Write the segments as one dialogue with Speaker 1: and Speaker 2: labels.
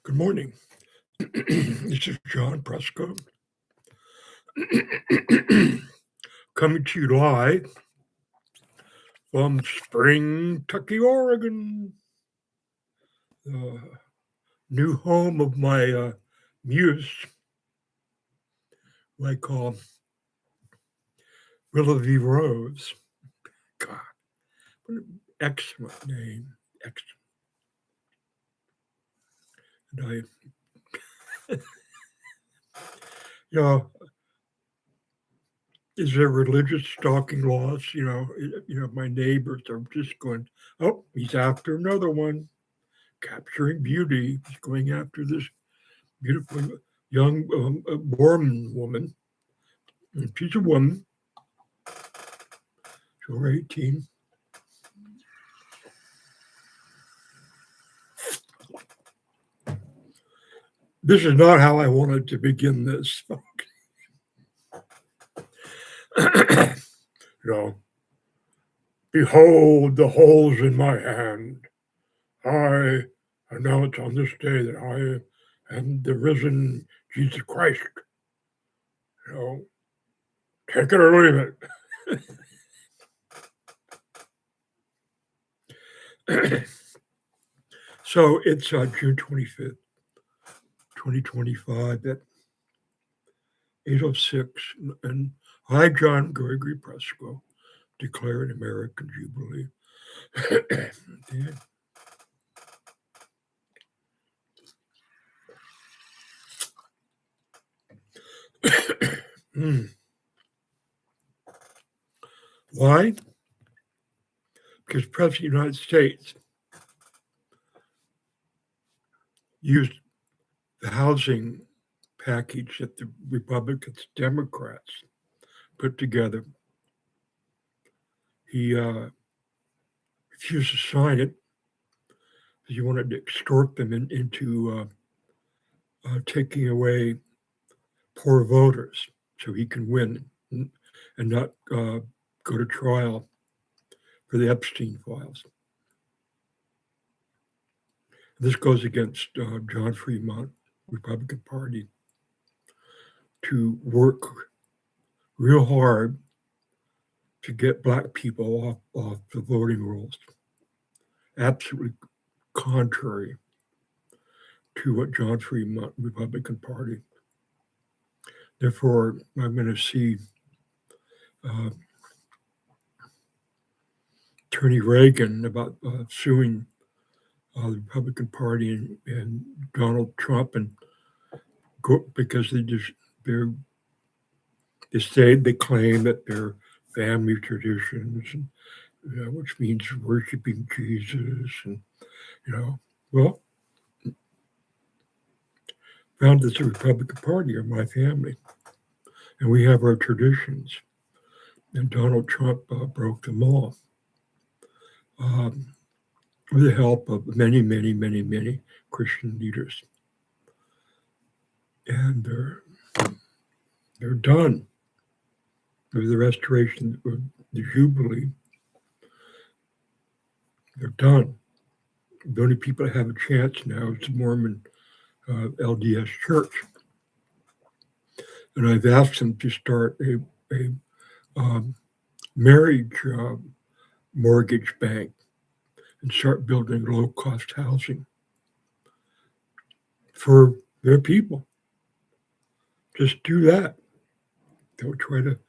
Speaker 1: Good morning. This is John Presco coming to you live from Spring Tucky, Oregon, the new home of my muse, who I call Willoughby Rose. God, what an excellent name. Excellent. And you know, is there religious stalking laws? My neighbors are just going, oh, he's after another one, capturing beauty. He's going after this beautiful young Mormon woman. And she's a woman. She's over 18. This is not how I wanted to begin this. Behold the holes in my hand. I announce on this day that I am the risen Jesus Christ. Take it or leave it. So it's June 25th, 2025 at 8:06, and I, John Gregory Presco, declare an American Jubilee. Why? Because President of the United States used the housing package that the Republicans, Democrats put together. He refused to sign it because he wanted to extort them into taking away poor voters so he can win and not go to trial for the Epstein files. This goes against John Fremont, Republican Party, to work real hard to get Black people off the voting rolls. Absolutely contrary to what John Fremont, Republican Party. Therefore, I'm going to see Attorney Reagan about suing the Republican Party and Donald Trump, and because they claim that they're family traditions, and, which means worshiping Jesus, and founders of the Republican Party are my family, and we have our traditions, and Donald Trump broke them all. With the help of many, many, many, many Christian leaders. And they're done with the restoration of the Jubilee. They're done. The only people that have a chance now is the Mormon LDS Church. And I've asked them to start a marriage mortgage bank and start building low-cost housing for their people. Just do that. Don't try to,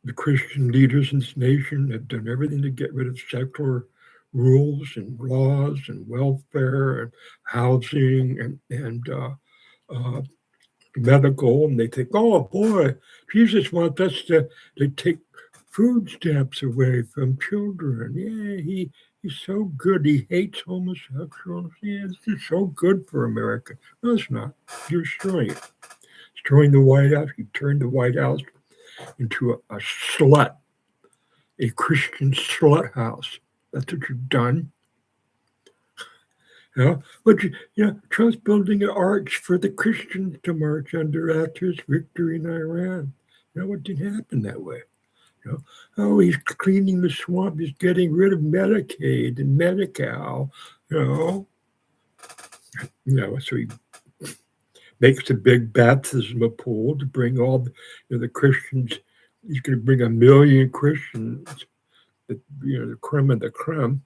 Speaker 1: the Christian leaders in this nation have done everything to get rid of secular rules and laws and welfare and housing and medical. And they think, oh boy, Jesus wants us to take food stamps away from children. Yeah, he's so good. He hates homosexuals. Yeah, this is so good for America. No, it's not. You're destroying it. Destroying the White House. You turned the White House into a slut, a Christian slut house. That's what you've done. But Trump's building an arch for the Christians to march under after his victory in Iran. What didn't happen that way? He's cleaning the swamp. He's getting rid of Medicaid and Medi-Cal. So he makes a big baptismal pool to bring all the Christians. He's going to bring 1 million Christians, the creme of the creme,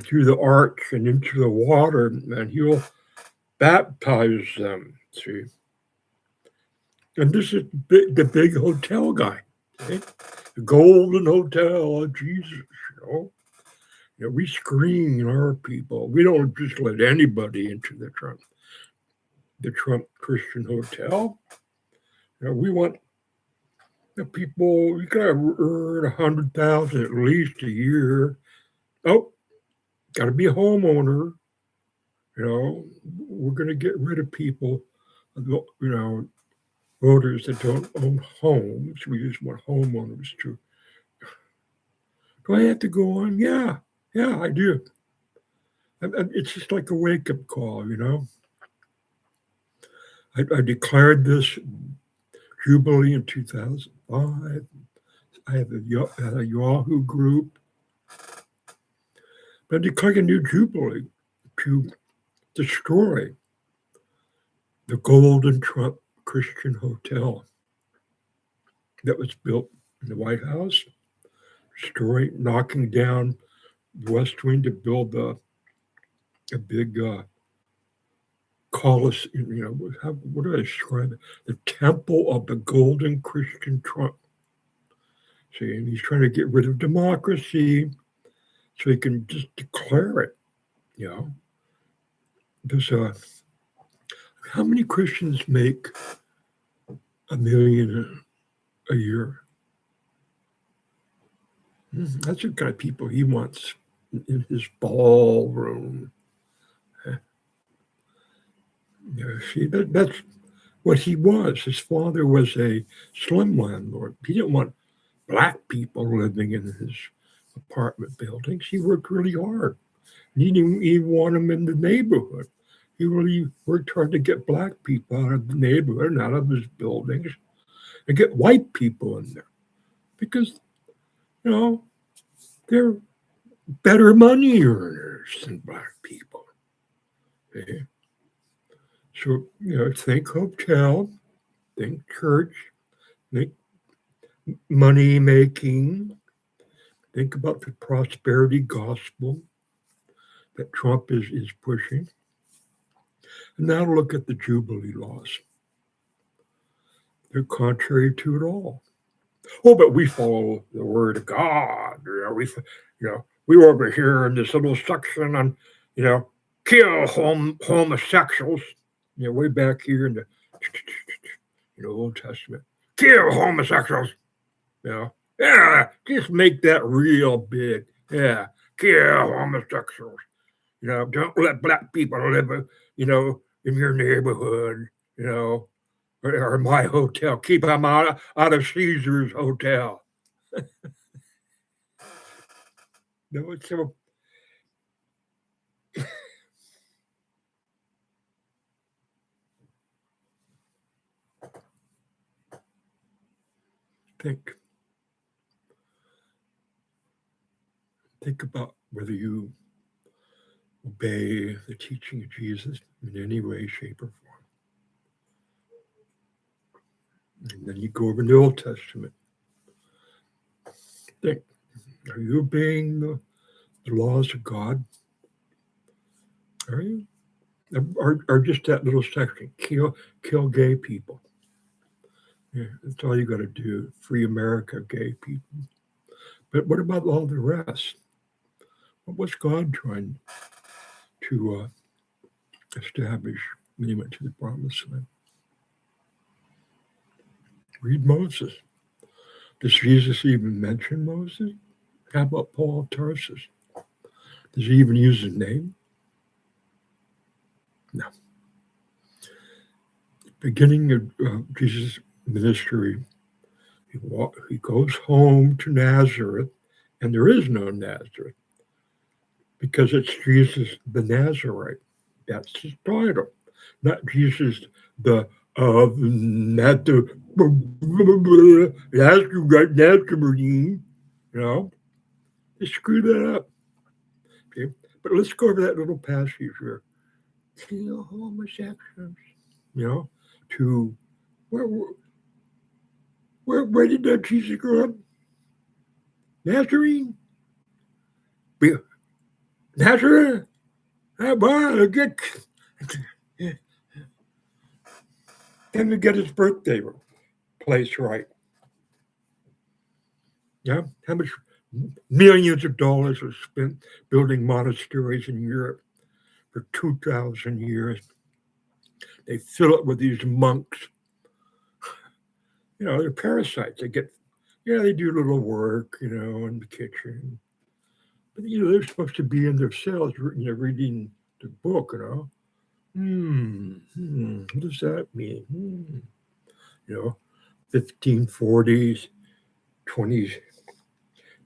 Speaker 1: through the arch and into the water, and he'll baptize them. See, and this is the big hotel guy, see? The Golden Hotel of Jesus. We screen our people. We don't just let anybody into the Trump Christian Hotel. We want the people. You gotta earn 100,000 at least a year. Oh, gotta be a homeowner. We're gonna get rid of people. Voters that don't own homes. We just want homeowners to. Do I have to go on? Yeah, I do. And it's just like a wake-up call. I declared this Jubilee in 2005. I have a Yahoo group. But I declared a new Jubilee to destroy the Golden Trump Christian Hotel that was built in the White House, knocking down the West Wing to build a big Colosseum. What do I describe it? The Temple of the Golden Christian Trump. See, and he's trying to get rid of democracy so he can just declare it. There's how many Christians make 1 million a year? That's the kind of people he wants in his ballroom. See, that's what he was. His father was a slum landlord. He didn't want black people living in his apartment buildings. He worked really hard. He didn't even want them in the neighborhood. He really worked hard to get black people out of the neighborhood and out of his buildings and get white people in there because, they're better money earners than black people. Okay? So, think hotel, think church, think money making, think about the prosperity gospel that Trump is pushing. And now look at the Jubilee laws. They're contrary to it all. Oh, but we follow the word of God. We were over here in this little section on, kill homosexuals. Way back here in the Old Testament, kill homosexuals. Just make that real big. Yeah, kill homosexuals. Don't let black people live, in your neighborhood. Or my hotel. Keep them out of Caesar's hotel. It's so. Think about whether you obey the teaching of Jesus in any way, shape, or form. And then you go over the Old Testament. Think, are you obeying the laws of God? Are you? Or just that little section, kill gay people. Yeah, that's all you got to do. Free America, gay people. But what about all the rest? What was God trying to establish when he went to the promised land? Read Moses. Does Jesus even mention Moses? How about Paul of Tarsus? Does he even use his name? No. Beginning of Jesus' ministry, he goes home to Nazareth, and there is no Nazareth because it's Jesus the Nazarite. That's his title, not Jesus the Nazarene. They screw that up. Okay, but let's go over that little passage here. kill homosexuals. You know, to where where did that Jesus grow up? Nazarene? Nazareth? Well, and to get his birthday place right. Yeah, how much millions of dollars were spent building monasteries in Europe for 2,000 years. They fill it with these monks. You know, they're parasites. They get, they do little work, in the kitchen. But, they're supposed to be in their cells, reading the book, What does that mean? You know, 1540s, 20s,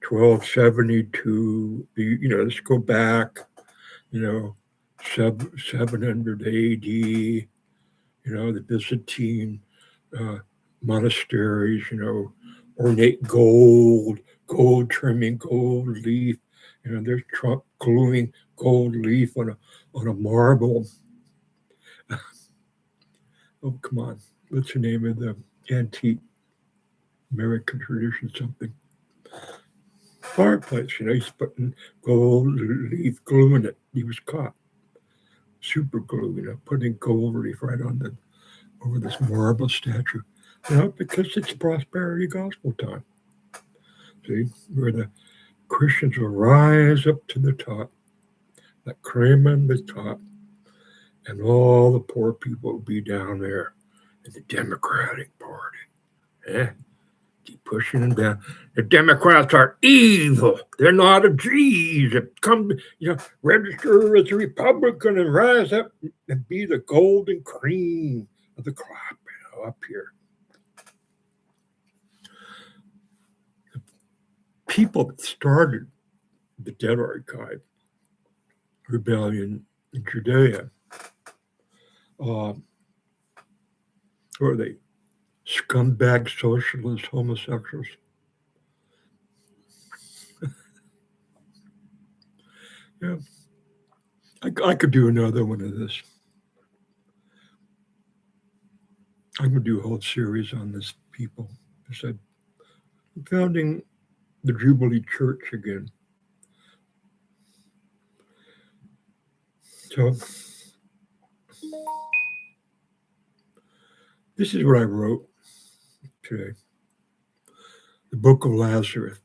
Speaker 1: 1272. Let's go back, 700 AD. The Byzantine monasteries. Ornate gold trimming, gold leaf. There's Trump gluing gold leaf on a marble. Oh, come on. What's the name of the antique American tradition? Something. Fireplace, he's putting gold leaf glue in it. He was caught. Super glue, putting gold leaf right over this marble statue. Because it's prosperity gospel time. See, where the Christians will rise up to the top, like cream on the top, and all the poor people will be down there in the Democratic Party. Keep pushing them down. The Democrats are evil. They're not a G's. Come, register as a Republican and rise up and be the golden cream of the crop up here. The people that started the Dead Archive rebellion in Judea, who are they? Scumbag socialist homosexuals. Yeah, I could do another one of this. I'm going to do a whole series on this people. I'm founding the Jubilee Church again. So this is what I wrote today. The Book of Lazarus.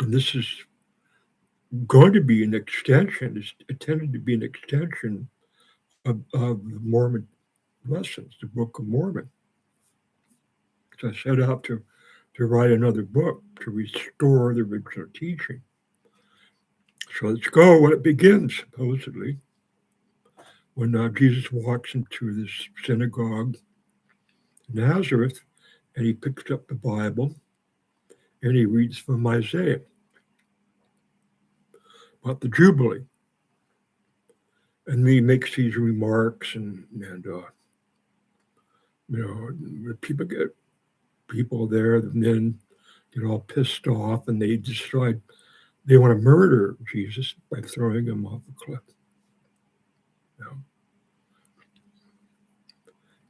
Speaker 1: And this is going to be an extension. It's intended to be an extension of the Mormon lessons, the Book of Mormon. So I set out to write another book to restore the original teaching. So let's go when it begins, supposedly. When Jesus walks into this synagogue in Nazareth, and he picks up the Bible, and he reads from Isaiah about the Jubilee. And he makes these remarks, and people there, the men get all pissed off, and they decide they want to murder Jesus by throwing him off a cliff.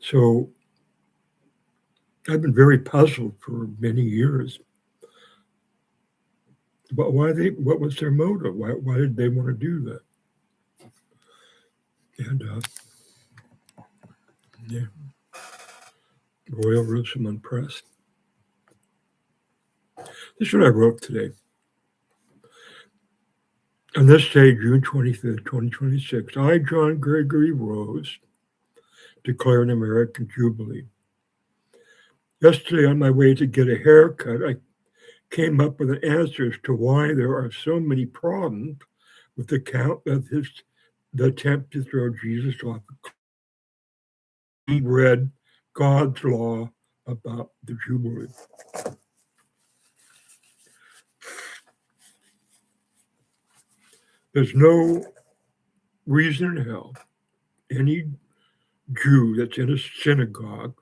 Speaker 1: So I've been very puzzled for many years about what was their motive? Why did they want to do that? And Royal Jerusalem Press. This is what I wrote today. On this day, June 25th, 2026, I, John Gregory Rose, declare an American Jubilee. Yesterday, on my way to get a haircut, I came up with an answer as to why there are so many problems with the count of the attempt to throw Jesus off the cliff. He read God's law about the Jubilee. There's no reason in hell any Jew that's in a synagogue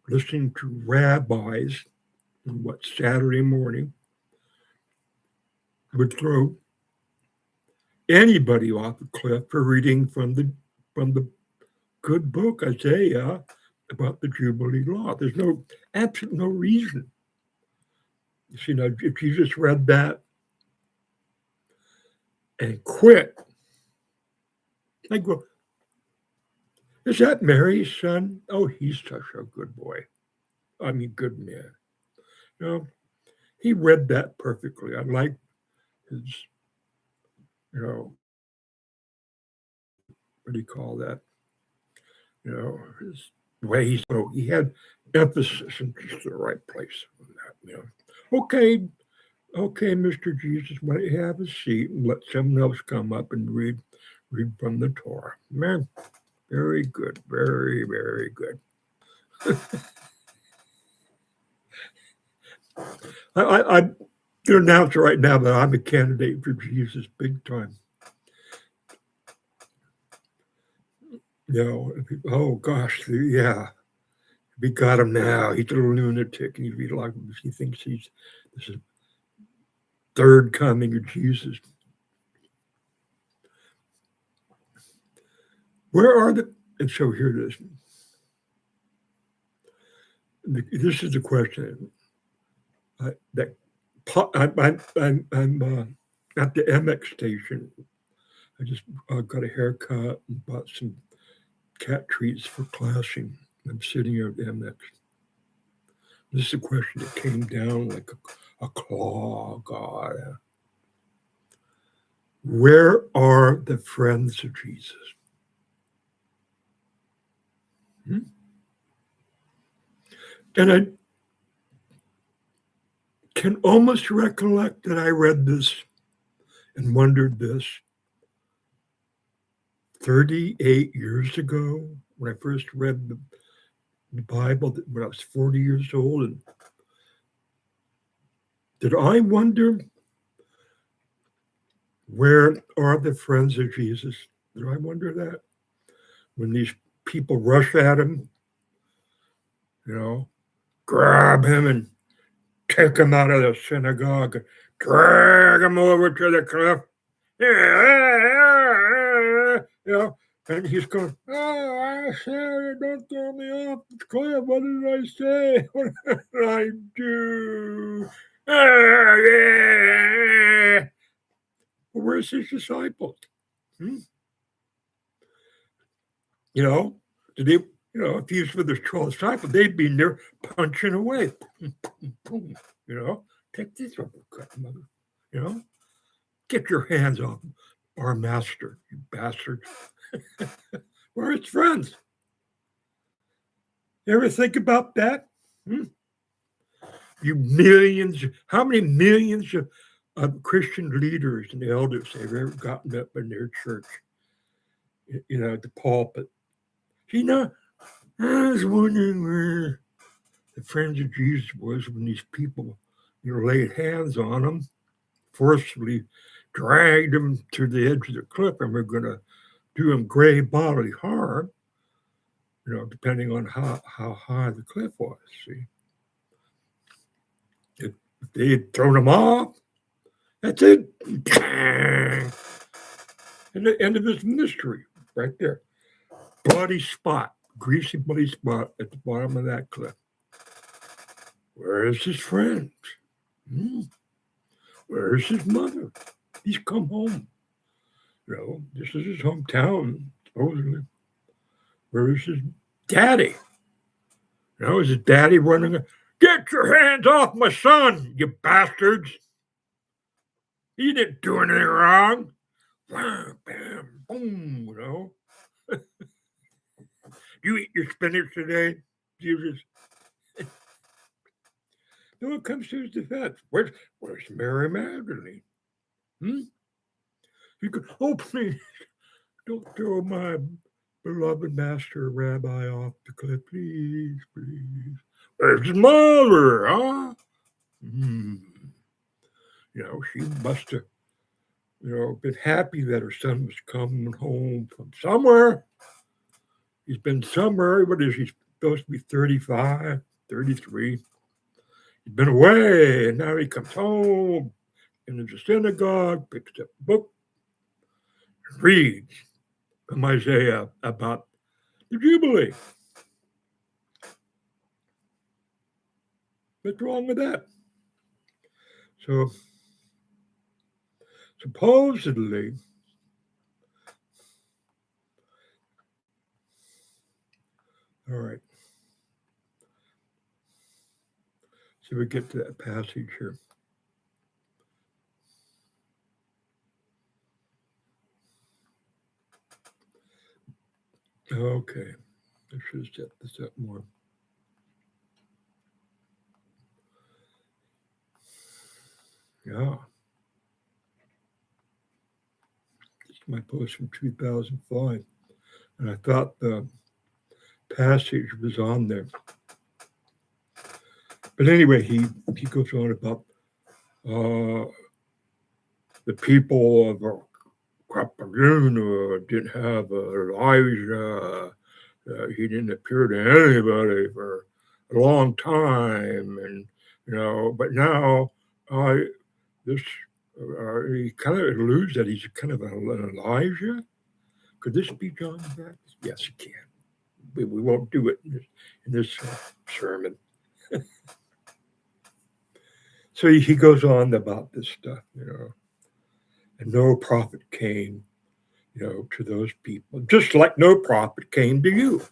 Speaker 1: listening to rabbis on Saturday morning would throw anybody off the cliff for reading from the good book, Isaiah, about the Jubilee law. There's absolutely no reason. You know, if Jesus read that and quit, I go, is that Mary's son? Oh, he's such a good boy. I mean, good man. You know, he read that perfectly. I like his, you know, what do you call that? You know, his way he spoke. He had emphasis in just the right place on that. You know, okay, Mr. Jesus, why don't you have a seat and let someone else come up and read from the Torah? Man, very good, very, very good. I'm going to announce right now that I'm a candidate for Jesus big time. You know, oh gosh, yeah, we got him now. He's a lunatic, and he thinks this is third coming of Jesus. Where are the? And so here it is. This is the question that I'm at the MX station. I just got a haircut and bought some cat treats for classing. I'm sitting here at the MX. This is a question that came down like a claw. God, where are the friends of Jesus? And I can almost recollect that I read this and wondered this 38 years ago when I first read the Bible when I was 40 years old. And did I wonder, where are the friends of Jesus? Did I wonder that? When these people rush at him, you know, grab him and take him out of the synagogue, drag him over to the cliff. You know, and he's going, oh, I said, don't throw me off the cliff. What did I say? What did I do? Where's his disciples? You know, did they, if he was with his 12 disciples, they'd be there punching away. You know, take this uppercut, mother. You know, get your hands off our master, you bastard. We're his friends. You ever think about that? You millions, how many millions of Christian leaders and elders have ever gotten up in their church, you know, at the pulpit? You know, I was wondering where the friends of Jesus was when these people, laid hands on them, forcefully dragged them to the edge of the cliff, and we're going to do them grave bodily harm, depending on how high the cliff was. See, if they had thrown them off, that's it. And the end of his ministry, right there. Bloody spot, greasy bloody spot at the bottom of that cliff. Where is his friends? Where is his mother? He's come home. This is his hometown, supposedly. Where is his daddy? Is his daddy running? Get your hands off my son, you bastards! He didn't do anything wrong. Bam, bam, boom, You eat your spinach today, Jesus? No one comes to his defense. Where's Mary Magdalene? You could, oh, please, don't throw my beloved master rabbi off the cliff, please, please. Where's his mother, huh? She must have, been happy that her son was coming home from somewhere. He's been somewhere. What is he supposed to be, 35, 33? He's been away, and now he comes home into the synagogue, picks up a book, reads from Isaiah about the Jubilee. What's wrong with that? So, supposedly, all right. So we get to that passage here. Okay. I should have set this up more. Yeah. This is my post from 2005. And I thought the passage was on there. But anyway, he goes on about the people of Carthagena didn't have Elijah. He didn't appear to anybody for a long time, and but now this he kind of alludes that he's kind of an Elijah. Could this be John the Baptist? Yes, it can. We won't do it in this sermon. So he goes on about this stuff, and no prophet came, to those people, just like no prophet came to you,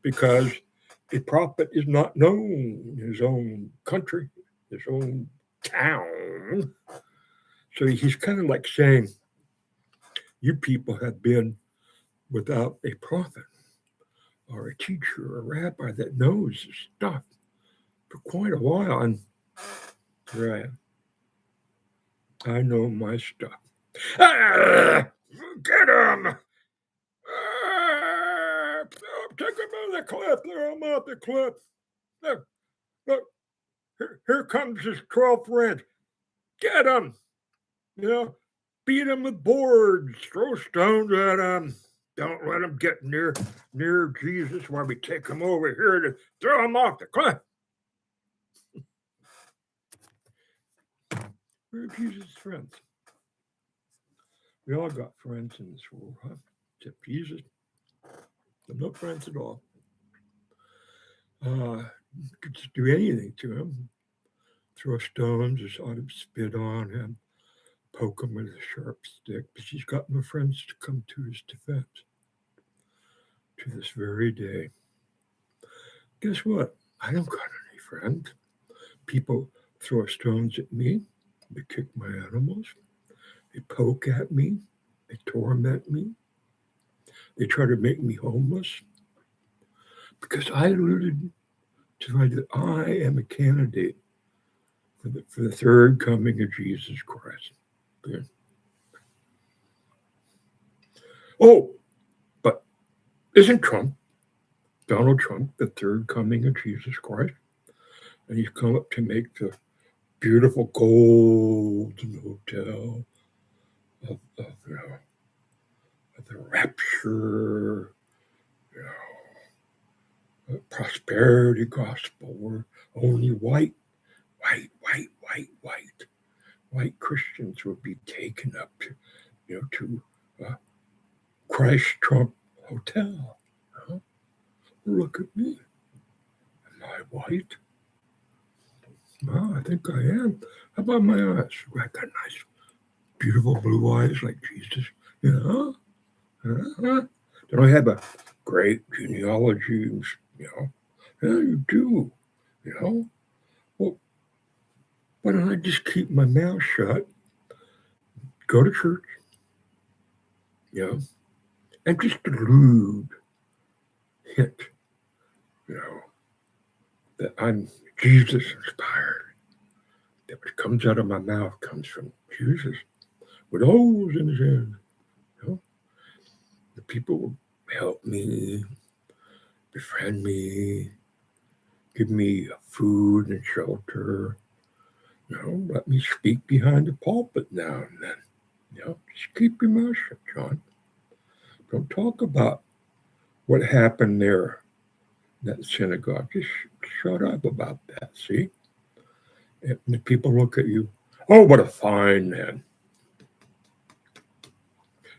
Speaker 1: because a prophet is not known in his own country, his own town. So he's kind of like saying, you people have been without a prophet or a teacher or a rabbi that knows this stuff for quite a while. And here I am. I know my stuff. Ah, get him! Ah, take him on the cliff. Throw him off the cliff. Look, here comes his 12 friends. Get him! Beat him with boards. Throw stones at him. Don't let him get near Jesus while we take him over here to throw him off the cliff. We're Jesus' friends. We all got friends in this world, huh? Except Jesus. But no friends at all. Could just do anything to him. Throw stones, just ought to spit on him, poke him with a sharp stick. But he's got no friends to come to his defense. To this very day. Guess what? I don't got any friends. People throw stones at me. They kick my animals. They poke at me. They torment me. They try to make me homeless. Because I alluded to that I am a candidate for the third coming of Jesus Christ. Okay. Oh, but isn't Donald Trump, the third coming of Jesus Christ? And he's come up to make the beautiful golden hotel of the rapture, prosperity gospel, where only white Christians would be taken up to Christ Trump Hotel. Look at me. Am I white? Well, I think I am. How about my eyes? I got nice, beautiful blue eyes like Jesus. Don't I have a great genealogy? Yeah, you do. Well, why don't I just keep my mouth shut, go to church, and just allude, hint, that I'm Jesus inspired. That what comes out of my mouth comes from Jesus with holes in his hand. The people will help me, befriend me, give me food and shelter. Let me speak behind the pulpit now and then. Just keep your mouth shut, John. Don't talk about what happened there in that synagogue. Just shut up about that, see? And the people look at you. Oh, what a fine man.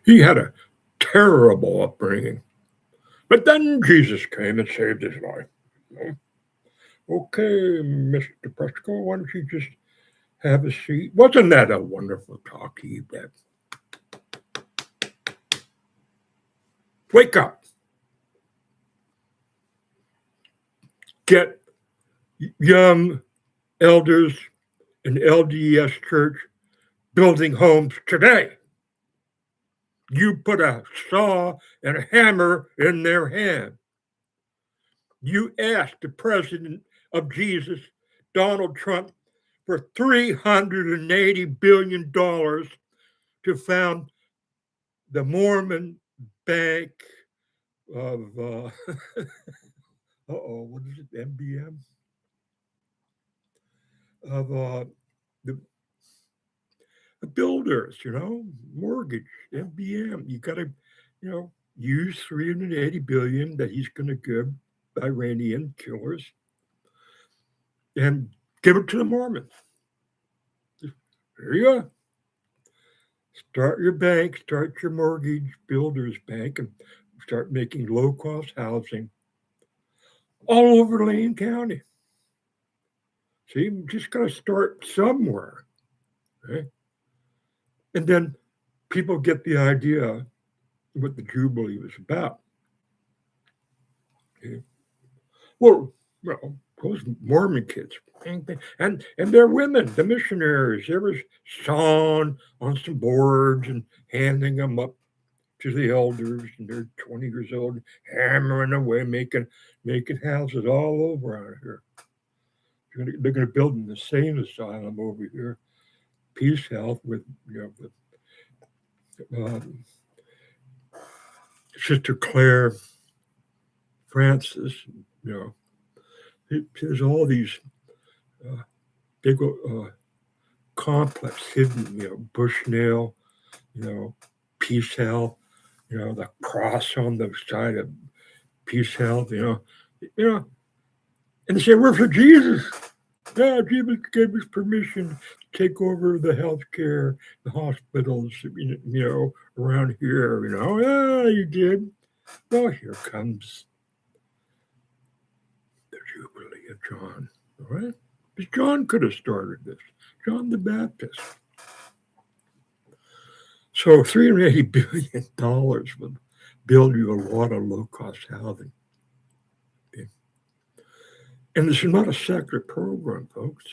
Speaker 1: He had a terrible upbringing. But then Jesus came and saved his life. Okay, Mr. Presco, why don't you just have a seat? Wasn't that a wonderful talk to you, Dad? Wake up. Get young elders in LDS Church building homes today. You put a saw and a hammer in their hand. You asked the president of Jesus, Donald Trump, for $380 billion to found the Mormon Bank of, what is it, MBM? Of the builders, mortgage, MBM. You got to, use $380 billion that he's going to give Iranian killers and give it to the Mormons. There you go. Start your bank, start your mortgage builders bank, and start making low-cost housing all over Lane County. See, you just got to start somewhere. Okay? And then people get the idea what the Jubilee was about. Okay? Well, those Mormon kids, and they're women, the missionaries. They were sawing on some boards and handing them up to the elders, and they're 20 years old, hammering away, making houses all over out here. They're going to build an insane asylum over here, Peace Health with Sister Claire Francis. There's all these big complex hidden, Bushnell, Peace Health, the cross on the side of Peace Health, and they say, we're for Jesus. Yeah, Jesus gave us permission to take over the healthcare, the hospitals, around here, Yeah, you did. Well, here comes the Jubilee of John, all right? Because John could have started this, John the Baptist. So $380 billion would build you a lot of low-cost housing. Okay? And this is not a secular program, folks.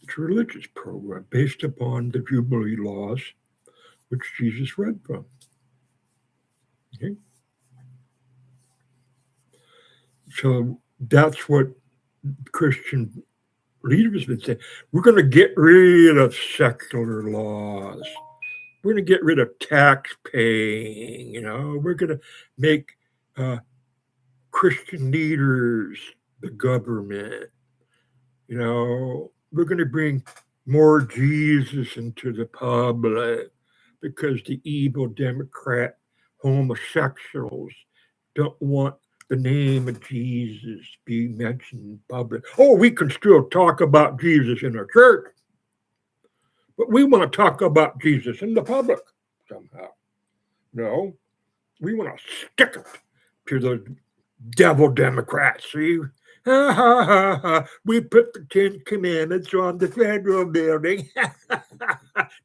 Speaker 1: It's a religious program based upon the Jubilee laws, which Jesus read from. Okay? So that's what Christian leaders would say. We're going to get rid of secular laws. We're going to get rid of tax paying. We're going to make Christian leaders the government. We're going to bring more Jesus into the public because the evil Democrat homosexuals don't want the name of Jesus be mentioned in public. Oh, we can still talk about Jesus in our church, but we want to talk about Jesus in the public somehow. No, we want to stick it to the devil Democrats. See? Ha, ha, ha, ha. We put the 10 Commandments on the federal building.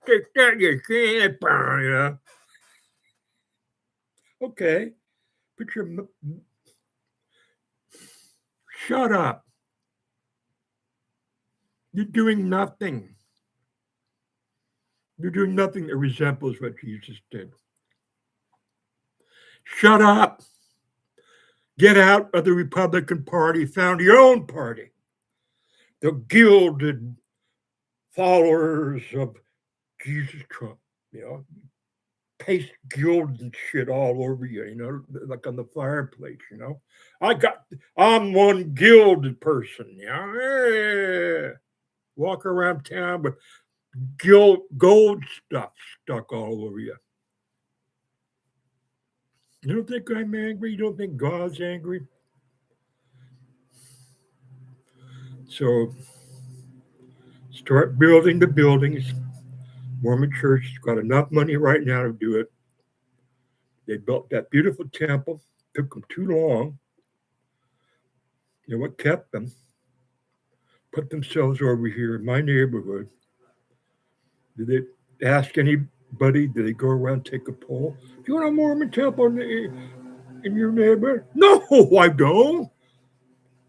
Speaker 1: Take that, you can't, Okay, put your... Shut up. You're doing nothing. You're doing nothing that resembles what Jesus did. Shut up. Get out of the Republican Party. Found your own party. The gilded followers of Jesus Trump. Paste gilded shit all over you, like on the fireplace, I'm one gilded person, yeah. Walk around town with gold stuff stuck all over you. You don't think I'm angry? You don't think God's angry? So start building the buildings. Mormon Church has got enough money right now to do it. They built that beautiful temple. Took them too long. You know what kept them? Put themselves over here in my neighborhood. Did they ask anybody? Did they go around take a poll? Do you want a Mormon temple in your neighborhood? No, I don't.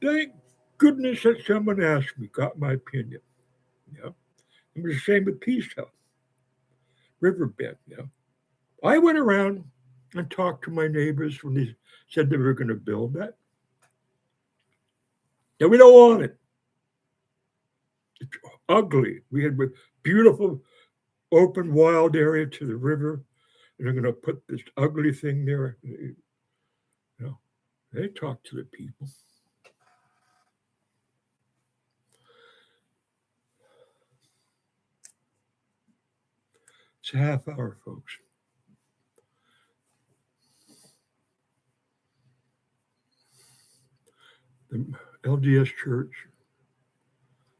Speaker 1: Thank goodness that someone asked me, got my opinion. Yeah. It was the same with Peace House, Riverbend. Yeah. I went around and talked to my neighbors when they said they were going to build that. Yeah, we don't want it. It's ugly. We had a beautiful, open, wild area to the river, and they're going to put this ugly thing there. You know, they talk to the people. It's a half hour, folks. The LDS Church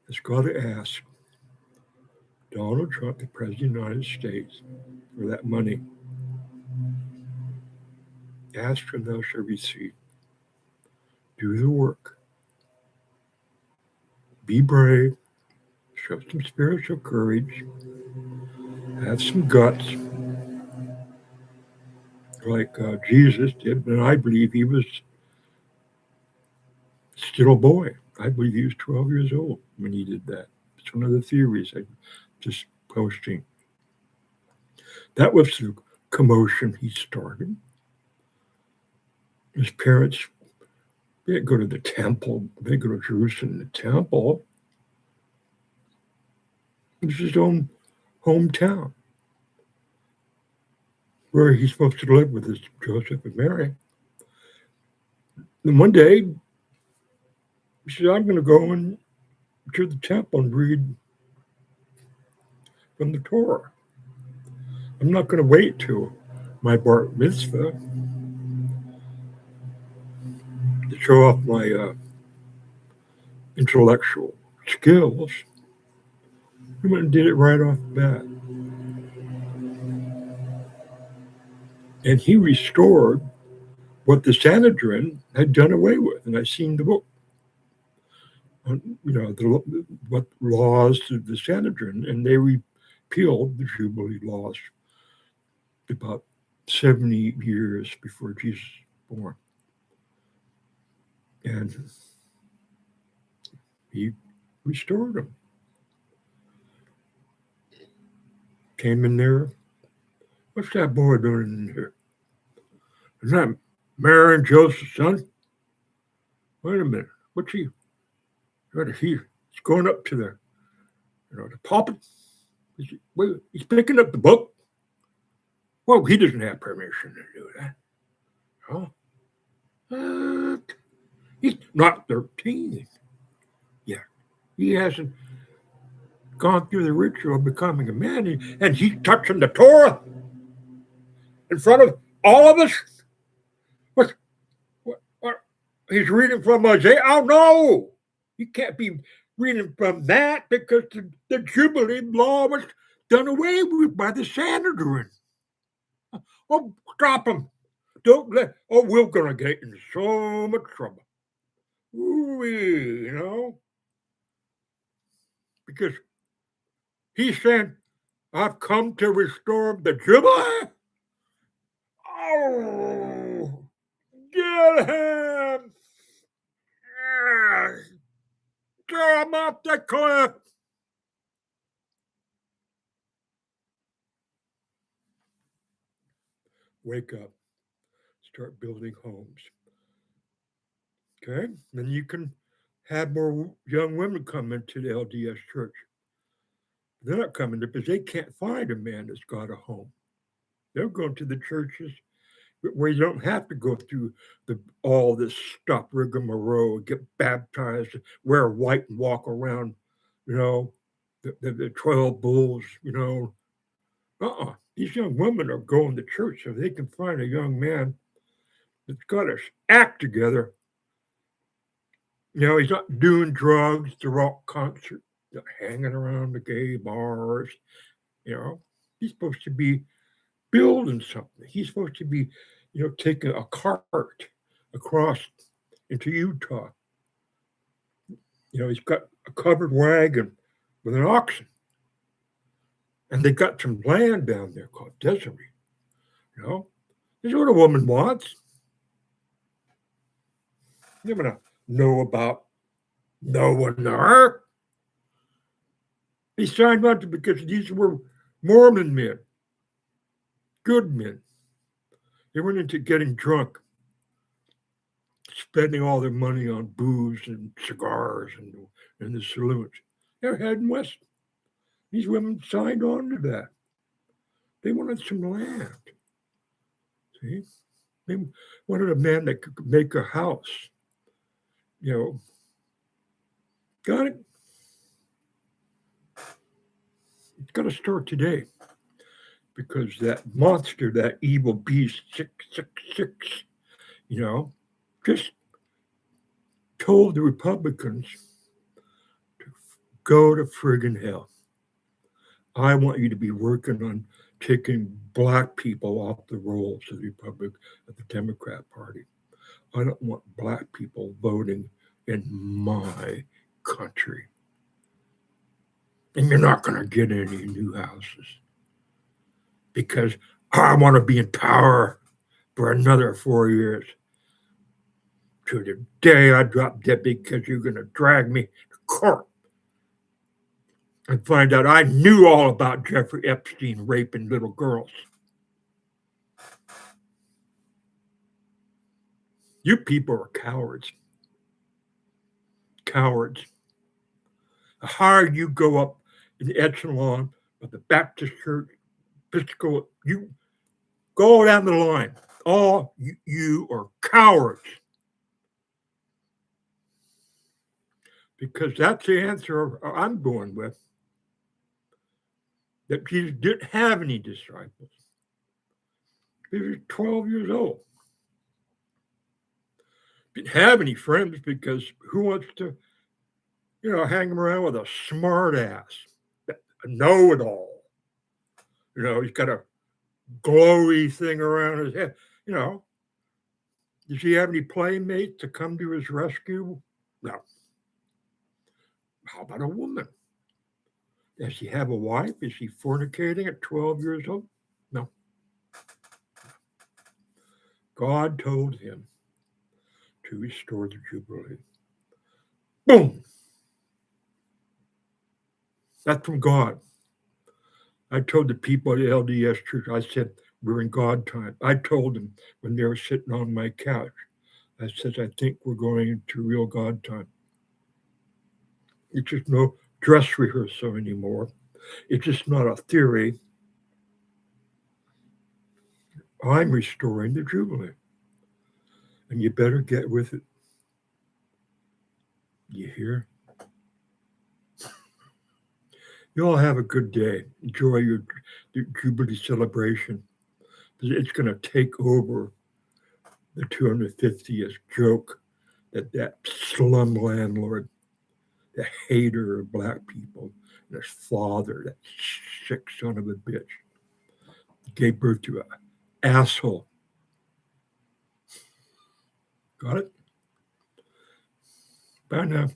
Speaker 1: has got to ask Donald Trump, the President of the United States, for that money. Ask and thou shalt receive. Do the work. Be brave. Show some spiritual courage. Have some guts. Like Jesus did, but I believe he was still a boy. I believe he was 12 years old when he did that. It's one of the theories I'm just posting. That was the commotion he started. His parents, they didn't go to the temple. They go to Jerusalem, the temple. It was his own hometown where he's supposed to live with his Joseph and Mary. And one day, he said, I'm going to go to the temple and read from the Torah. I'm not going to wait till my bar mitzvah to show off my intellectual skills. He went and did it right off the bat. And he restored what the Sanhedrin had done away with. And I've seen the book, what laws of the Sanhedrin, and they repealed the Jubilee laws about 70 years before Jesus was born. And he restored them. Came in there. What's that boy doing in here? Is that Mary and Joseph's son? Wait a minute. What's he? He's going up to the pulpit. He's picking up the book. Well, he doesn't have permission to do that. Oh, he's not 13. Yeah, he hasn't gone through the ritual of becoming a man, and he's touching the Torah in front of all of us. What? He's reading from Isaiah. Oh no, you can't be reading from that because the Jubilee law was done away with by the Sanhedrin. Oh, stop him. Don't let, we're going to get in so much trouble. Ooh, because he's saying, I've come to restore the Jubilee. Oh, get him. Throw him off the cliff. Wake up. Start building homes. Okay? Then you can have more young women come into the LDS church. They're not coming because they can't find a man that's got a home. They're going to the churches where you don't have to go through all this stuff, rigmarole, get baptized, wear white and walk around, the 12 bulls, These young women are going to church so they can find a young man that's got his act together. He's not doing drugs, the rock concert, hanging around the gay bars. He's supposed to be building something. He's supposed to be, taking a cart across into Utah. He's got a covered wagon with an oxen. And they got some land down there called Desiree. You know, this is what a woman wants. You're going to know about Noah and her. He signed on to because these were Mormon men, good men. They went into getting drunk, spending all their money on booze and cigars and the saloons. They're heading west. These women signed on to that. They wanted some land. See? They wanted a man that could make a house. Got it? It's got to start today. Because that monster, that evil beast, 666, just told the Republicans to go to friggin' hell. I want you to be working on taking black people off the rolls of the Democrat Party. I don't want black people voting in my country. And you're not going to get any new houses because I want to be in power for another 4 years. To the day I drop dead because you're going to drag me to court and find out I knew all about Jeffrey Epstein raping little girls. You people are cowards. Cowards. The higher you go up in the echelon of the Baptist Church, Presco, you go down the line. All you are cowards. Because that's the answer I'm going with. That Jesus didn't have any disciples. He was 12 years old. Didn't have any friends because who wants to, hang around with a smart ass, a know-it-all? He's got a glowy thing around his head. Does he have any playmates to come to his rescue? No. How about a woman? Does he have a wife? Is he fornicating at 12 years old? No. God told him to restore the Jubilee. Boom! That's from God. I told the people at the LDS Church, I said, we're in God time. I told them when they were sitting on my couch, I said, I think we're going into real God time. It's just no dress rehearsal anymore. It's just not a theory. I'm restoring the Jubilee. And you better get with it. You hear? You all have a good day. Enjoy your Jubilee celebration. It's going to take over the 250th joke that slum landlord, the hater of black people, and his father, that sick son of a bitch, gave birth to an asshole. Got it? Bye now.